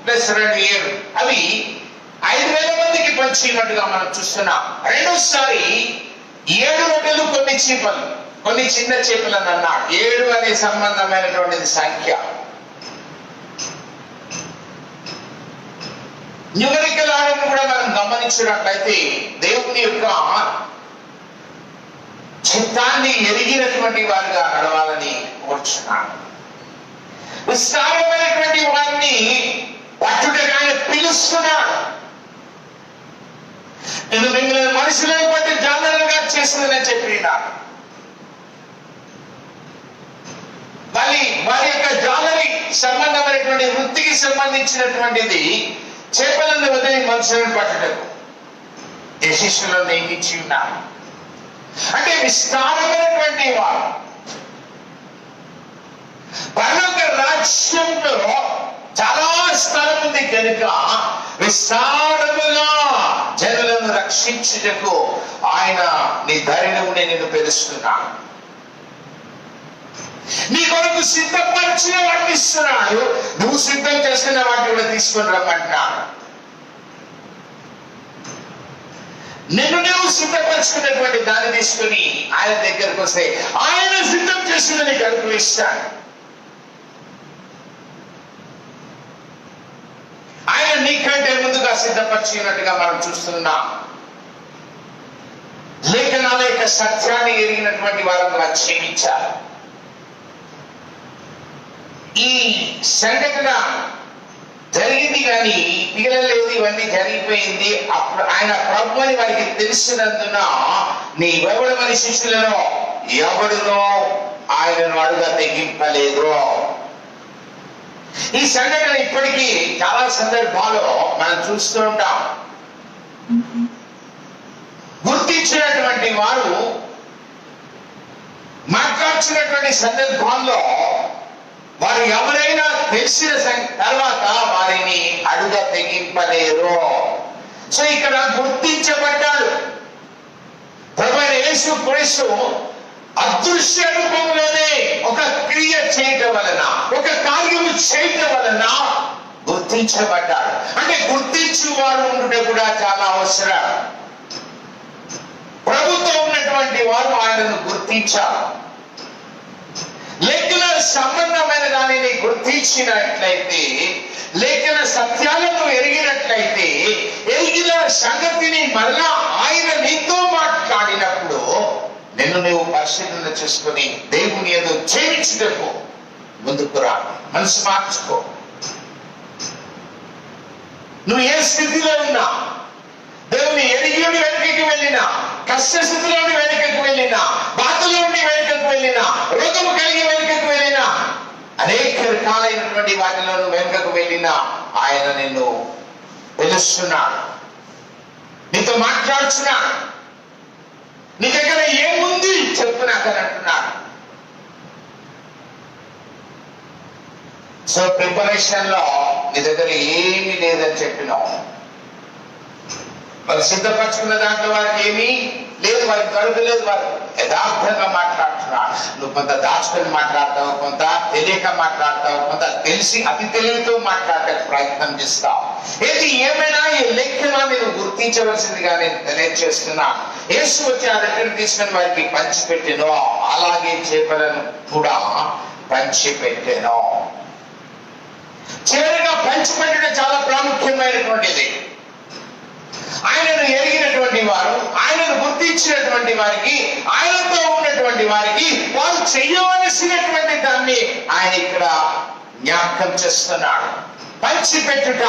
+ 2 7, అవి 5,000 మందికి పంచినట్టుగా మనం చూస్తున్నాం. రెండోసారి 7 రొట్టెలు కొన్ని చేపలు, కొన్ని చిన్న చేపలు అని అన్నాడు. 7 అనే సంబంధమైనటువంటిది సంఖ్య. న్యూమరికల్ ఆర్డర్ కూడా మనం గమనించినట్లయితే దేవుని యొక్క చిత్తాన్ని ఎరిగినటువంటి వారిగా నడవాలని కోరుచున్నాను. విస్తారమైనటువంటి వారిని పట్టుటగా ఆయన పిలుస్తున్నాడు. నేను మిమ్మల్ని మనుషులను బట్టి జాలరులుగా చేసిందని చెప్పినాడు. మళ్ళీ వారి యొక్క జాలరి సంబంధమైనటువంటి వృత్తికి సంబంధించినటువంటిది చేపలను వదిలి మనుషులను పట్టుటకు ఈ శిష్యులను నియమించి ఉన్నారు. అంటే విస్తారమైనటువంటి వారు పరలోక రాజ్యంలో చాలా స్థలం ఉంది కనుక విస్తారముగా జనులను రక్షించుటకు ఆయన నీ ధైర్యం నేను పిలుస్తున్నాను. నీ కొరకు సిద్ధపరిచిన వాటిని ఇస్తున్నాడు, నువ్వు సిద్ధం చేస్తున్న వాటిని కూడా తీసుకొని రమ్మంటున్నాను. నిన్ను నువ్వు సిద్ధపరచుకున్నటువంటి దాన్ని తీసుకుని ఆయన దగ్గరకు వస్తే ఆయన సిద్ధం చేసిన నీకు అనుభవిస్తాడు. ఆయన నీకంటే ముందుగా సిద్ధపరిచినట్టుగా మనం చూస్తున్నాం. లేఖనాల యొక్క సత్యాన్ని ఎరిగినటువంటి వారంగా క్షమించాలి. ఈ సంఘటన జరిగింది కానీ మిగలలేదు, ఇవన్నీ జరిగిపోయింది. అప్పుడు ఆయన ప్రభు అని వారికి తెలిసినందున నీ వెవడమని శిష్యులను ఎవడునో ఆయనను అడుగ తెగింపలేదు. ఈ సంఘటన ఇప్పటికీ చాలా సందర్భాల్లో మనం చూస్తూ ఉంటాం. గుర్తించినటువంటి వారు మాట్లాడుతున్నటువంటి సందర్భాల్లో వారు ఎవరైనా తెలిసిన తర్వాత వారిని అడుగ తెగింపలేరు. సో ఇక్కడ గుర్తించబడ్డాడు ప్రభువైన యేసు క్రీస్తు. అదృశ్య రూపంలోనే ఒక క్రియ చేయటం వలన, ఒక కార్యము చేయటం వలన గుర్తించబడ్డాడు. అంటే గుర్తించు వారు ఉంటే కూడా చాలా అవసరం. ప్రభుత్వం ఉన్నటువంటి వారు ఆయనను గుర్తించారు. లేఖన సంబంధమైన దానిని గుర్తించినట్లయితే, లేఖన సత్యాలను ఎరిగినట్లయితే, ఎరిగిన సంగతిని మరలా ఆయన నీతో మాట్లాడినప్పుడు నిన్ను నువ్వు పరిశీలన చేసుకుని దేవుని ఏదో జీవించుటకు ముందుకు రా. మనసు మార్చుకో. నువ్వు ఏ స్థితిలో ఉన్నా, దేవుని ఎరిగి వెనుకకి వెళ్ళినా, కష్ట స్థితిలో వెనుకకు వెళ్ళినా, బాధలో వెనుకకు వెళ్ళినా, రోగము కలిగి వెనుకకు వెళ్ళినా, అనేక రకాలైనటువంటి వాటిలో వెనుకకు వెళ్ళినా ఆయన నిన్ను పిలుస్తున్నాడు, నీతో మాట్లాడుతున్నాడు. నీ దగ్గర ఏముంది చెప్పు నాకు అని అంటున్నాడు. సో ప్రిపరేషన్ లో నీ దగ్గర ఏమీ లేదని చెప్పినావు. వారు సిద్ధపరచుకున్న దాంట్లో వారికి ఏమీ లేదు, వారికి దొరకలేదు. వారు యథార్థంగా మాట్లాడుతున్నారు. నువ్వు కొంత దాచుకొని మాట్లాడతావు, కొంత తెలియక మాట్లాడతావు, కొంత తెలిసి అతి తెలివితో మాట్లాడటానికి ప్రయత్నం చేస్తావు. ఏది ఏమైనా ఈ లేఖనాన్ని నువ్వు గుర్తించవలసిందిగా నేను తెలియజేస్తున్నా. యేసు వచ్చి ఆ రొట్టెను తీసుకుని వారికి పంచిపెట్టెను, అలాగే చేపలను కూడా పంచిపెట్టెను. చివరిగా పంచిపెట్టడం చాలా ప్రాముఖ్యమైనటువంటిది. ఆయనను ఎరిగినటువంటి వారు, ఆయనను గుర్తించినటువంటి వారికి, ఆయనతో ఉన్నటువంటి వారికి వారు చెయ్యవలసినటువంటి దాన్ని ఆయన ఇక్కడ జ్ఞాపకం చేస్తున్నాడు. పంచిపెట్టుట.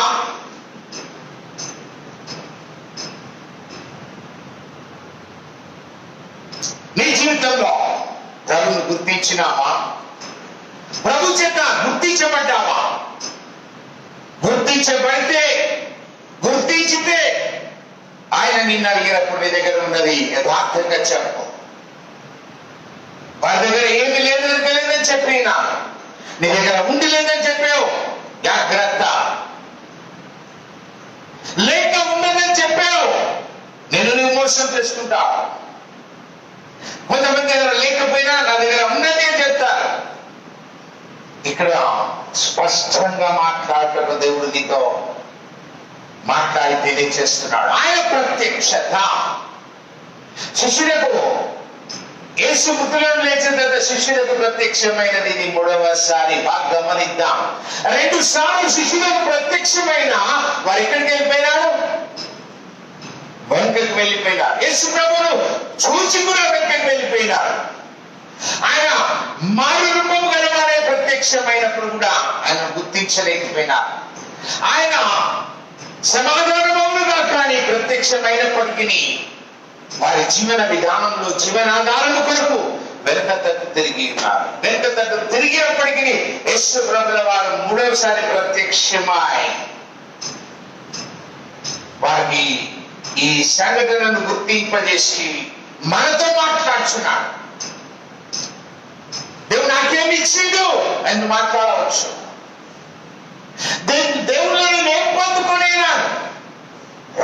నీ జీవితంలో ప్రభువును గుర్తించినావా? ప్రభు చేత గుర్తించబడ్డావా? గుర్తించబడితే గుర్తించితే ఆయన నిన్ను అడిగినప్పుడు నీ దగ్గర ఉన్నది యథార్థంగా చెప్పు. వారి దగ్గర ఏమి లేదని చెప్పినా నీ దగ్గర ఉండి లేదని చెప్పావు, జాగ్రత్త. లేక ఉన్నదని చెప్పావు, నువ్వు మోసం చేసుకుంటావు. కొంతమంది దగ్గర లేకపోయినా నా దగ్గర ఉన్నది అని చెప్తారు. ఇక్కడ స్పష్టంగా మాట్లాడటం దేవుడు నీతో మాట్లాడి తెలియచేస్తున్నాడు. ఆయన ప్రత్యక్షత శిష్యులకు, యేసు మృతులను లేచిన తర్వాత శిష్యులకు ప్రత్యక్షమైనది ఇది మూడవసారి. బాగా గమనిద్దాం. 2 సార్లు శిష్యులకు ప్రత్యక్షమైన వారు ఎక్కడికి వెళ్ళిపోయినారు? వెనుకకు వెళ్ళిపోయినారు. యేసు ప్రభువును చూసి కూడా వెనుకకు వెళ్ళిపోయినారు. ఆయన మారు రూపము గలవారే ప్రత్యక్షమైనప్పుడు కూడా ఆయన గుర్తించలేకపోయినారు. ఆయన సమాధానముగా కానీ ప్రత్యక్షమైనప్పటికీ వారి జీవన విధానంలో జీవనాధారం కొరకు వెనుక తట్టు తిరిగి ఉన్నారు. వెనుక తట్టు తిరిగినప్పటికీ యేసు ప్రభుల వారు మూడవసారి ప్రత్యక్షమై వారికి ఈ సంఘటనను గుర్తింపజేసి మనతో మాట్లాడుచున్నాడు. దేవుడు నాకేమి ఇచ్చిండు అని మాట్లాడవచ్చు. దేవుడు నేను పొందుకునేనా?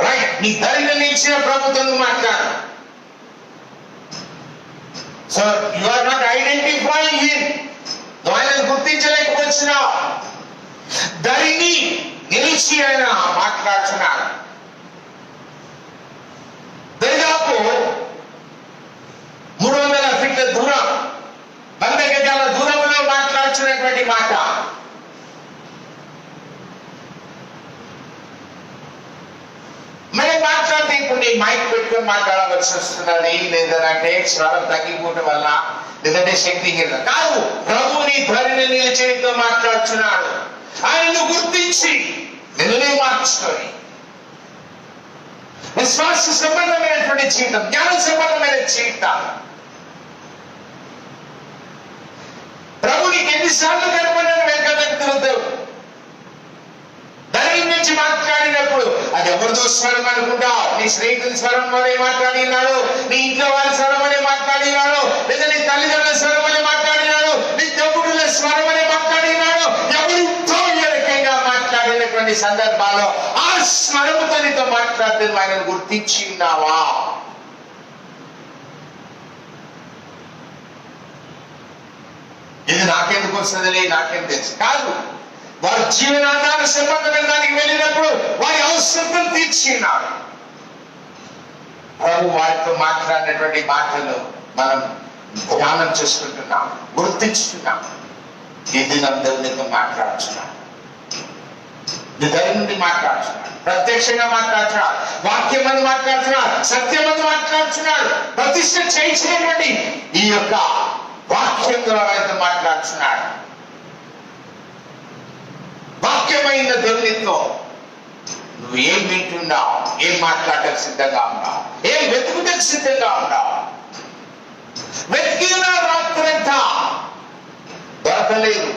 రైట్, నీ ధైర్యంగా నిలిచిన ప్రభుత్వం మాట్లాడు. So you are not identifying him. నువ్వు ఆయన గుర్తించలేకపోతున్నా. ధరిని నిలిచి ఆయన మాట్లాడుతున్నాడు. దాదాపు 300 ఫీట్ల దూరం, 100 గజాల దూరంలో మాట్లాడుతున్నటువంటి మాట. మనం మాట్లాడితే ఇప్పుడు నీ మైక్ పెట్టుకొని మాట్లాడవలసి వస్తున్నది. లేదంటే స్వరం తగ్గిపోవటం వల్ల, లేదంటే శక్తి కాదు. ప్రభువుని ధరిని నిలిచితో మాట్లాడుతున్నాడు. ఆయనను గుర్తించి నిన్ను మార్చుకొని విశ్వాస సంబంధమైనటువంటి జీవితం, జ్ఞాన సంబంధమైన జీవితం. ప్రభు నీకు ఎన్నిసార్లు కనపడిన వెంకటకు తిరుగుతావు. ధైర్యం నుంచి మాట్లాడినప్పుడు అది ఎవరితో స్వరం అనుకుంటావు? నీ స్నేహితుని స్వరం వరే మాట్లాడినాడు, నీ ఇంట్లో వారి స్వరం వరే మాట్లాడినాడు, లేదా నీ తల్లిదండ్రుల స్వరం వరే మాట్లాడినాడు, నీ తమ్ముడుల స్వరం వరే మాట్లాడినాడు. ఎవరితో ఎరకంగా మాట్లాడినటువంటి సందర్భాల్లో ఆ స్వరముతో నీతో మాట్లాడితే నువ్వు ఆయనను గుర్తించి ఉన్నావా? ఇది నాకెందుకు వస్తుందిలే, నాకేం తెలుసు కాదు. వారి జీవనాధార సంబంధమైన దానికి వెళ్ళినప్పుడు వారి అవసరం తీర్చినాడు. ప్రభు వారితో మాట్లాడినటువంటి మాటలు మనం ధ్యానం చేసుకుంటున్నాం, గుర్తించుతున్నాం. ఈ దినం దేవునితో మాట్లాడుతున్నాం, ధైర్యం నుండి మాట్లాడుతున్నాడు, ప్రత్యక్షంగా మాట్లాడుతున్నాడు, వాక్యం అని మాట్లాడుతున్నాడు, సత్యం అని మాట్లాడుతున్నాడు. ప్రతిష్ఠ చేయించినటువంటి ఈ యొక్క వాక్యం ద్వారా మాట్లాడుతున్నాడు. వాక్యమైన దేవునితో నువ్వు ఏం వింటున్నావు, ఏం మాట్లాడటకు సిద్ధంగా ఉన్నావు, ఏం వెతుకుటకు సిద్ధంగా ఉన్నావు. వెతికిన రాత్రంతా దొరకలేదు,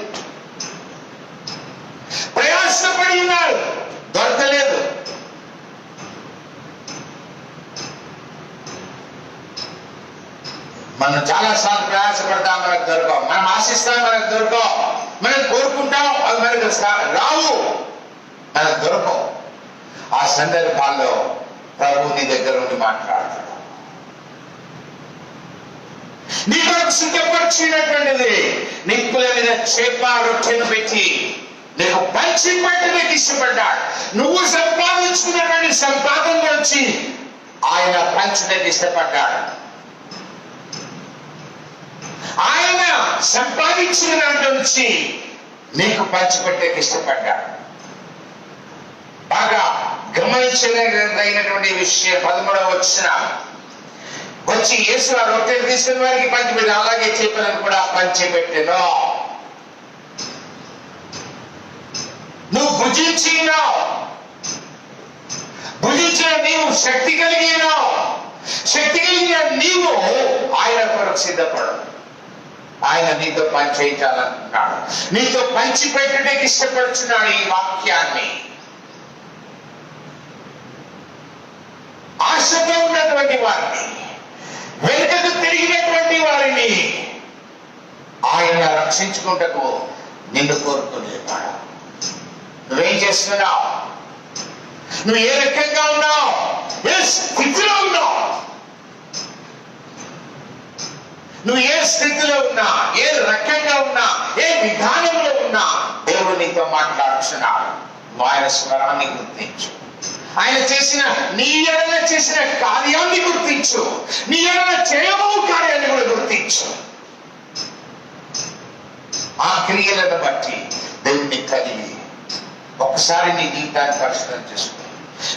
ప్రయాసపడి ఉన్నారు, దొరకలేదు. మనం చాలా సార్లు ప్రయాసపడతాం, మనకు దొరకవు. మనం ఆశిస్తాం, మనకు దొరకవు. మనం కోరుకుంటాం, అవి మనకు రావు, మనకు దొరకవు. ఆ సందర్భాల్లో ప్రభు నీ దగ్గర ఉండి మాట్లాడతాడు. నీ కొరకు సిద్ధపరిచినటువంటిది నిప్పుల మీద చేప రొట్టెను పెట్టి నీకు పంచి పెట్టడానికి ఇష్టపడ్డాడు. నువ్వు సంపాదించుకున్నటువంటి సంపాదన వచ్చి ఆయన పంచడానికి ఇష్టపడ్డాడు. ఆయన సంపాదించిన దాంట్లో నుంచి నీకు పంచిపెట్టేకి ఇష్టపడ్డాడు. బాగా గమనించదగినటువంటి విషయం 13వ వచనం. వచ్చి యేసు ఆ రొట్టెలు తీసుకుని వారికి పంచిపెట్టి అలాగే చేపలను కూడా పంచిపెట్టెను. నువ్వు భుజించినావు, భుజించిన నీవు శక్తి కలిగినావు. శక్తి కలిగిన నీవు ఆయన కొరకు సిద్ధపడు. ఆయన నీతో పని చేయించాలనుకుంటున్నాడు, నీతో పంచి పెట్టడానికి ఇష్టపడుతున్నాడు ఈ వాక్యాన్ని. ఉన్నటువంటి వారిని, వెనుకకు తిరిగినటువంటి వారిని ఆయన రక్షించుకుంటకు నిన్ను కోరుకునేవాడు. నువ్వేం చేస్తున్నావు? నువ్వు ఏ రకంగా ఉన్నావు? ఏ స్థితిలో ఉన్నావు? నువ్వు ఏ స్థితిలో ఉన్నా, ఏ రకంగా ఉన్నా, ఏ విధానంలో ఉన్నా దేవుడు నీతో మాట్లాడుతున్నాడు. నువ్వు ఆయన స్వరాన్ని గుర్తించు. ఆయన చేసిన నీ ఎడల చేసిన కార్యాన్ని గుర్తించు. నీ ఎడల చేయబో కార్యాన్ని కూడా గుర్తించు. ఆ క్రియలను బట్టి దేవుడిని కలిగి ఒకసారి నీ జీవితాన్ని పరిశీలన చేసుకో.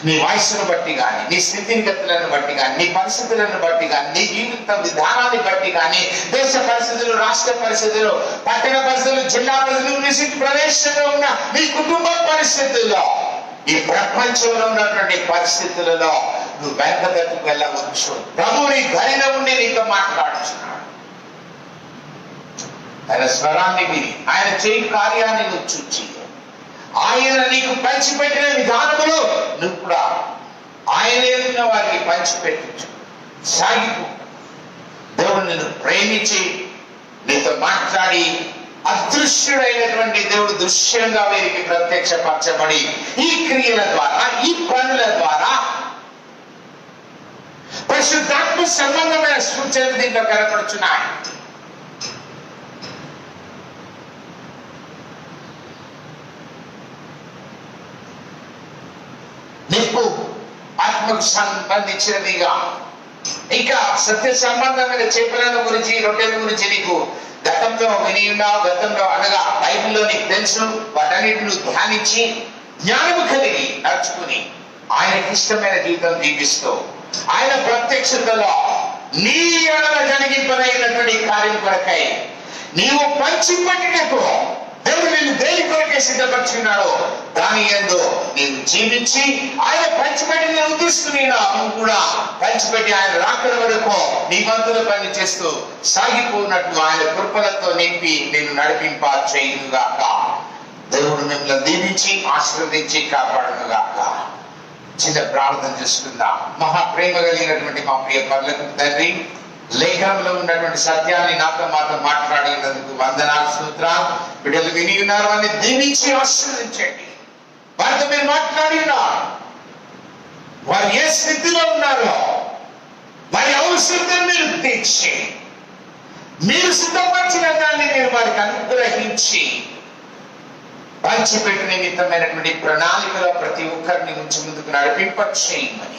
నీ వయసును బట్టి కానీ, నీ స్థితిగతులను బట్టి కానీ, నీ పరిస్థితులను బట్టి కానీ, నీ జీవిత విధానాన్ని బట్టి కానీ, దేశ పరిస్థితులు, రాష్ట్ర పరిస్థితులు, పట్టణ పరిస్థితులు, జిల్లా పరిస్థితులు, నివసించే ప్రదేశంలో ఉన్న నీ కుటుంబ పరిస్థితుల్లో, ఈ ప్రపంచంలో ఉన్నటువంటి పరిస్థితులలో నువ్వు వెనకదట్టుకు వెళ్ళవచ్చు. ప్రభు నీ ధైర్యం ఉండి నీతో మాట్లాడుతున్నాడు. ఆయన స్వరాన్ని విని, ఆయన చేయి కార్యాన్ని నువ్వు చూచి, ఆయన నీకు పంచిపెట్టిన విధానములు నువ్వు కూడా ఆయన ఎదున్న వారికి పంచిపెట్టచ్చు. సాగిపో. దేవుడు నిన్ను ప్రేమించి నీతో మాట్లాడి అదృశ్యుడైనటువంటి దేవుడు దృశ్యంగా వీరికి ప్రత్యక్షపరచబడి ఈ క్రియల ద్వారా, ఈ పనుల ద్వారా పరిశుద్ధాత్మ సంబంధమైన సూచనలు దీంట్లో కనపడుచున్నాయి. నిప్పు ఆత్మకు సంబంధించినదిగా, ఇంకా సత్య సంబంధమైన చేపల గురించి, రొట్టెల గురించి నీకు గతంలో విని ఉన్నావు. గతంలో అనగా బైబిల్లో నీకు తెలుసు. వాటన్నిటిని నువ్వు ధ్యానించి జ్ఞానము కలిగి నడుచుకుని ఆయనకి ఇష్టమైన జీవితం జీవిస్తూ ఆయన ప్రత్యక్షతలో నీ ఎడల జరిగింపదగినటువంటి కార్యం కొరకై నీవు పంచిపెట్టినట్టు దేవుడు నిన్ను దేని కొరకే సిద్ధపరిచున్నాడు. దాని యందు నీవు జీవించి ఆయన పంచిపెట్టి నువ్వు తీసుకుని నువ్వు కూడా పంచిపెట్టి ఆయన రాకడ వరకు నీ వంతుల పని చేస్తూ సాగిపోయినట్లు ఆయన కృపలతో నింపి నిన్ను నడిపింప చేయునుగాక. దేవుడు మిమ్మల్ని దీవించి ఆశీర్వదించి కాపాడునుగాక. చిన్న ప్రార్థన చేసుకుందాం. మహాప్రేమ కలిగినటువంటి మా ప్రియ పరులకు తండ్రి, లేఖనంలో ఉన్నటువంటి సత్యాన్ని నాతో మాతో మాట్లాడినందుకు వందనాలు, స్తోత్రాలు. బిడ్డలు విని ఉన్నారు, అని దీవించి ఆశీర్వదించండి. వారితో మీరు మాట్లాడి ఉన్నారు. వారు ఏ స్థితిలో ఉన్నారో వారి అవసరం మీరు తీర్చి, మీరు సిద్ధపరిచిన దాన్ని మీరు వారికి అనుగ్రహించి పంచిపెట్టిన నిమిత్తమైనటువంటి ప్రణాళికలో ప్రతి ఒక్కరిని నుంచి ముందుకు నడిపింప చేయమని,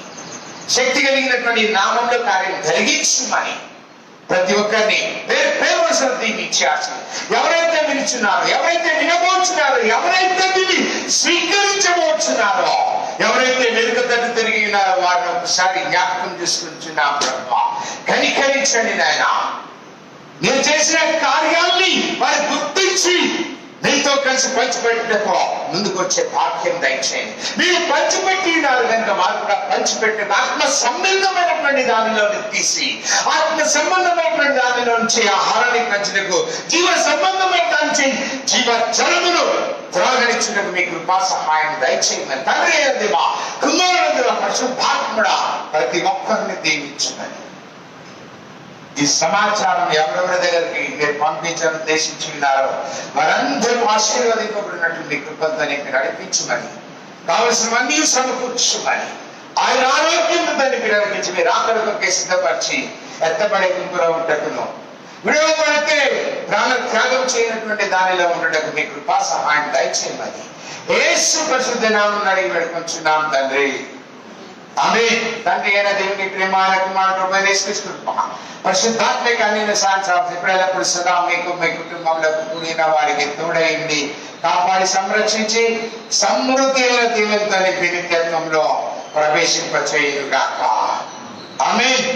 శక్తి కలిగినటువంటి నామంలో కార్యం కలిగించమని ప్రతి ఒక్కరిని పేరు పేరు వరుసలు దీవించారు. ఎవరైతే వినిచున్నారో, ఎవరైతే వినబోచున్నారో, ఎవరైతే విని స్వీకరించబోచున్నారో, ఎవరైతే వెనుక తట్టు తిరిగి ఉన్నారో వారిని ఒకసారి జ్ఞాపకం చేసుకుంటున్నా. బ్రహ్మ కనికరించండి నాయన. నేను చేసిన కార్యాన్ని వారు గుర్తించి నీతో కలిసి పంచిపెట్టినప్పుడు ముందుకు వచ్చే భాగ్యం దయచేయండి. మీరు పంచిపెట్టి ఉన్నారు కనుక వారు కూడా పంచిపెట్టిన ఆత్మ సంబంధమైనటువంటి దానిలో తీసి, ఆత్మ సంబంధమైనటువంటి దానిలో నుంచి ఆహారాన్ని పెంచినకు, జీవ సంబంధమైన దాని నుంచి జీవ జలమును త్రాగనిచ్చినకు మీ కృపా సహాయం దయచేయమని తండ్రి దేవా, కుమారుడు పరిశుద్ధాత్ముడా ప్రతి ఒక్కరిని దీవించమని, ఈ సమాచారం ఎవరెవరి దగ్గరికి మీరు పంపించాలని ఉద్దేశించి ఉన్నారో వారందరూ ఆశీర్వదింపబడినట్టు మీ కృపతో మీరు నడిపించమని, కావలసినవన్నీ సమకూర్చమని, ఆయన ఆరోగ్యం దాన్ని పిల్లలకి మీరు ఆకలికే సిద్ధపరిచి ఎత్తబడే గుంపులో ఉండటను, విడవబడితే ప్రాణ త్యాగం చేయనటువంటి దానిలో ఉండటకు మీ కృపా సహాయం దయచేయమని యేసు పరిశుద్ధ నామమున అడిగి వేడుకొంచున్నాం తండ్రి. ఆమేన్. తండ్రి అయిన దేవుని ప్రేమ, ఆయన కుమారుడు యేసుక్రీస్తు కృప, పరిశుద్ధాత్మిక అన్ని సాంసాంతి ప్రేలప్పుడు సదా మీకు మీ కుటుంబంలో కూడిన వారికి తోడైంది, కాపాడి సంరక్షించి సమృద్ధి అయిన దీవెనతో నిత్యత్వంలో ప్రవేశింపచేయునుగాక. ఆమేన్.